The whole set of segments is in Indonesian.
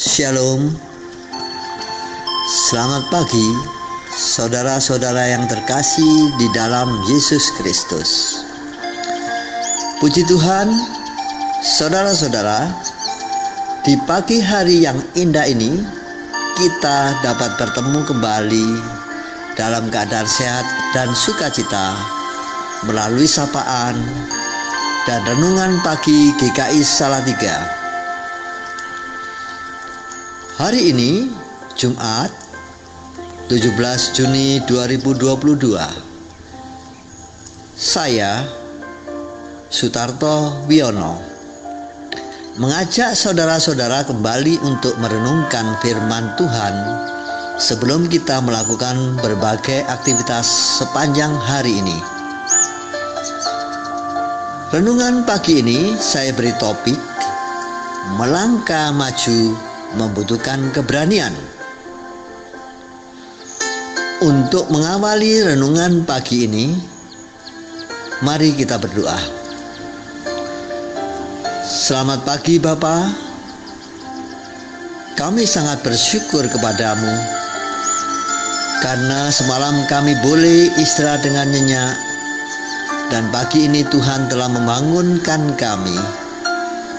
Shalom. Selamat pagi saudara-saudara yang terkasih di dalam Yesus Kristus. Puji Tuhan, saudara-saudara, di pagi hari yang indah ini kita dapat bertemu kembali dalam keadaan sehat dan sukacita melalui sapaan dan renungan pagi GKI Salatiga. Hari ini Jumat 17 Juni 2022. Saya Sutarto Wiono mengajak saudara-saudara kembali untuk merenungkan firman Tuhan sebelum kita melakukan berbagai aktivitas sepanjang hari ini. Renungan pagi ini saya beri topik melangkah maju membutuhkan keberanian. Untuk mengawali renungan pagi ini, mari kita berdoa. Selamat pagi Bapa. Kami sangat bersyukur kepadamu karena semalam kami boleh istirahat dengan nyenyak, dan pagi ini Tuhan telah membangunkan kami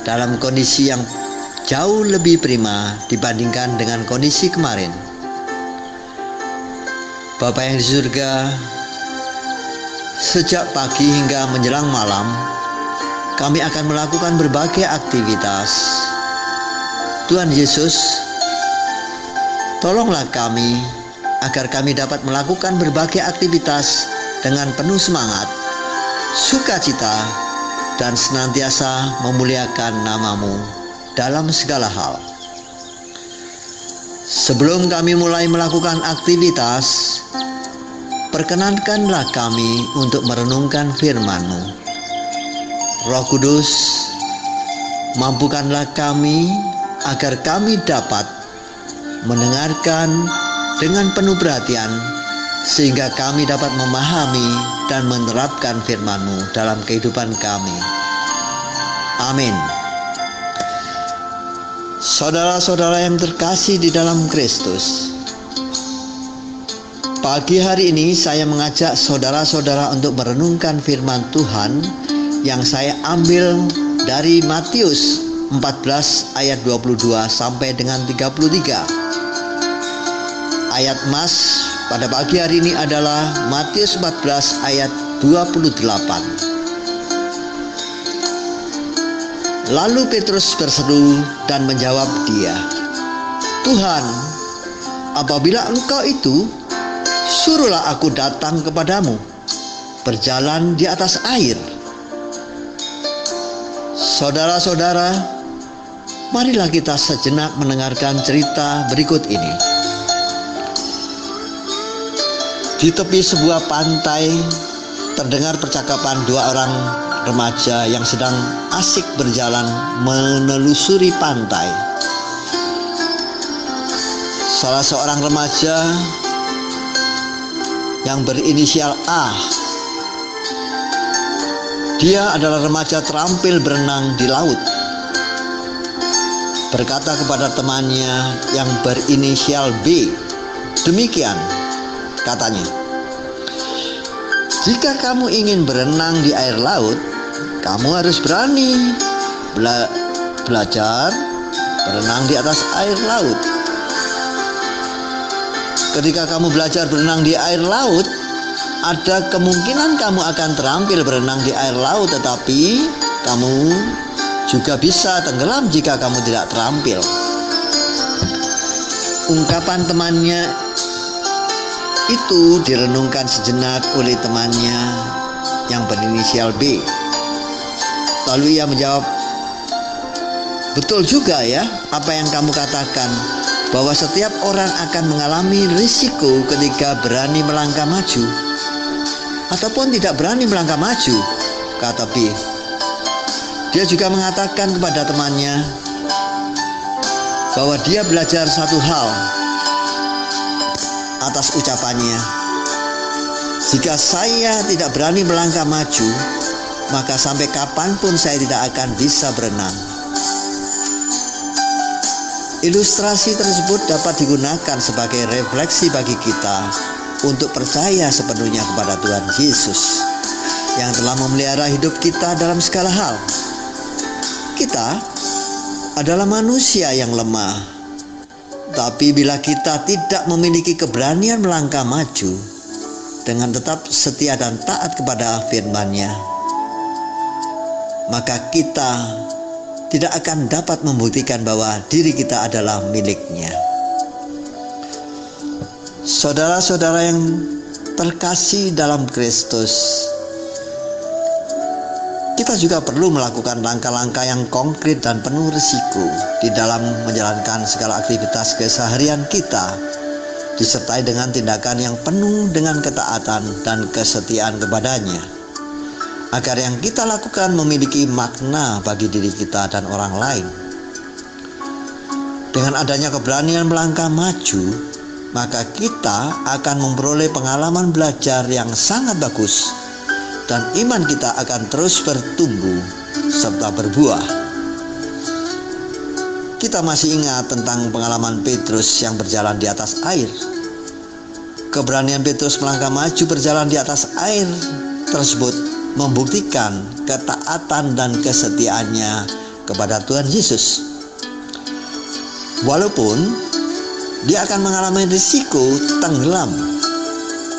dalam kondisi yang jauh lebih prima dibandingkan dengan kondisi kemarin. Bapa yang di surga, sejak pagi hingga menjelang malam kami akan melakukan berbagai aktivitas. Tuhan Yesus, tolonglah kami agar kami dapat melakukan berbagai aktivitas dengan penuh semangat, sukacita, dan senantiasa memuliakan nama-Mu dalam segala hal. Sebelum kami mulai melakukan aktivitas, perkenankanlah kami untuk merenungkan firman-Mu. Roh Kudus, mampukanlah kami agar kami dapat mendengarkan dengan penuh perhatian, sehingga kami dapat memahami dan menerapkan firman-Mu dalam kehidupan kami. Amin. Saudara-saudara yang terkasih di dalam Kristus, pagi hari ini saya mengajak saudara-saudara untuk merenungkan firman Tuhan yang saya ambil dari Matius 14 ayat 22 sampai dengan 33. Ayat mas pada pagi hari ini adalah Matius 14 ayat 28. Lalu Petrus berseru dan menjawab dia, "Tuhan, apabila Engkau itu, suruhlah aku datang kepadamu, berjalan di atas air." Saudara-saudara, marilah kita sejenak mendengarkan cerita berikut ini. Di tepi sebuah pantai terdengar percakapan dua orang remaja yang sedang asik berjalan menelusuri pantai. Salah seorang remaja yang berinisial A, dia adalah remaja terampil berenang di laut, berkata kepada temannya yang berinisial B, demikian katanya, "Jika kamu ingin berenang di air laut, kamu harus berani belajar berenang di atas air laut. Ketika kamu belajar berenang di air laut, ada kemungkinan kamu akan terampil berenang di air laut, tetapi kamu juga bisa tenggelam jika kamu tidak terampil." Ungkapan temannya itu direnungkan sejenak oleh temannya yang berinisial B. Lalu ia menjawab, "Betul juga ya apa yang kamu katakan, bahwa setiap orang akan mengalami risiko ketika berani melangkah maju ataupun tidak berani melangkah maju," kata B. Dia juga mengatakan kepada temannya bahwa dia belajar satu hal atas ucapannya, "Jika saya tidak berani melangkah maju, maka sampai kapanpun saya tidak akan bisa berenang." Ilustrasi tersebut dapat digunakan sebagai refleksi bagi kita untuk percaya sepenuhnya kepada Tuhan Yesus yang telah memelihara hidup kita dalam segala hal. Kita adalah manusia yang lemah, tapi bila kita tidak memiliki keberanian melangkah maju dengan tetap setia dan taat kepada firman-Nya, maka kita tidak akan dapat membuktikan bahwa diri kita adalah milik-Nya. Saudara-saudara yang terkasih dalam Kristus, kita juga perlu melakukan langkah-langkah yang konkret dan penuh risiko di dalam menjalankan segala aktivitas keseharian kita, disertai dengan tindakan yang penuh dengan ketaatan dan kesetiaan kepadanya, agar yang kita lakukan memiliki makna bagi diri kita dan orang lain. Dengan adanya keberanian melangkah maju, maka kita akan memperoleh pengalaman belajar yang sangat bagus, dan iman kita akan terus bertumbuh serta berbuah. Kita masih ingat tentang pengalaman Petrus yang berjalan di atas air. Keberanian Petrus melangkah maju berjalan di atas air tersebut membuktikan ketaatan dan kesetiaannya kepada Tuhan Yesus. Walaupun dia akan mengalami risiko tenggelam,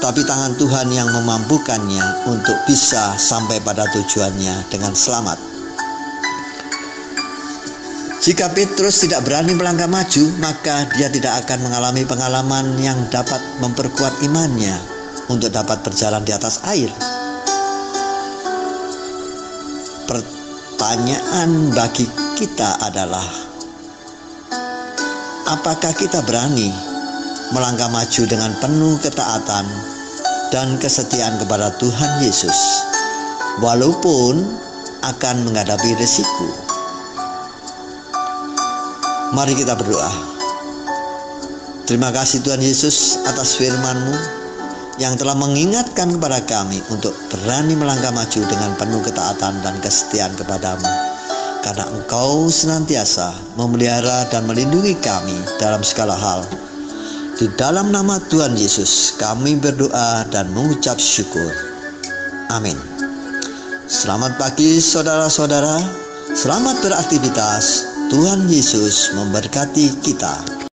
tapi tangan Tuhan yang memampukannya untuk bisa sampai pada tujuannya dengan selamat. Jika Petrus tidak berani melangkah maju, maka dia tidak akan mengalami pengalaman yang dapat memperkuat imannya untuk dapat berjalan di atas air. Pertanyaan bagi kita adalah, apakah kita berani melangkah maju dengan penuh ketaatan dan kesetiaan kepada Tuhan Yesus, walaupun akan menghadapi risiko? Mari kita berdoa. Terima kasih Tuhan Yesus atas firman-Mu yang telah mengingatkan kepada kami untuk berani melangkah maju dengan penuh ketaatan dan kesetiaan kepada-Mu, karena Engkau senantiasa memelihara dan melindungi kami dalam segala hal. Di dalam nama Tuhan Yesus kami berdoa dan mengucap syukur. Amin. Selamat pagi saudara-saudara, selamat beraktivitas. Tuhan Yesus memberkati kita.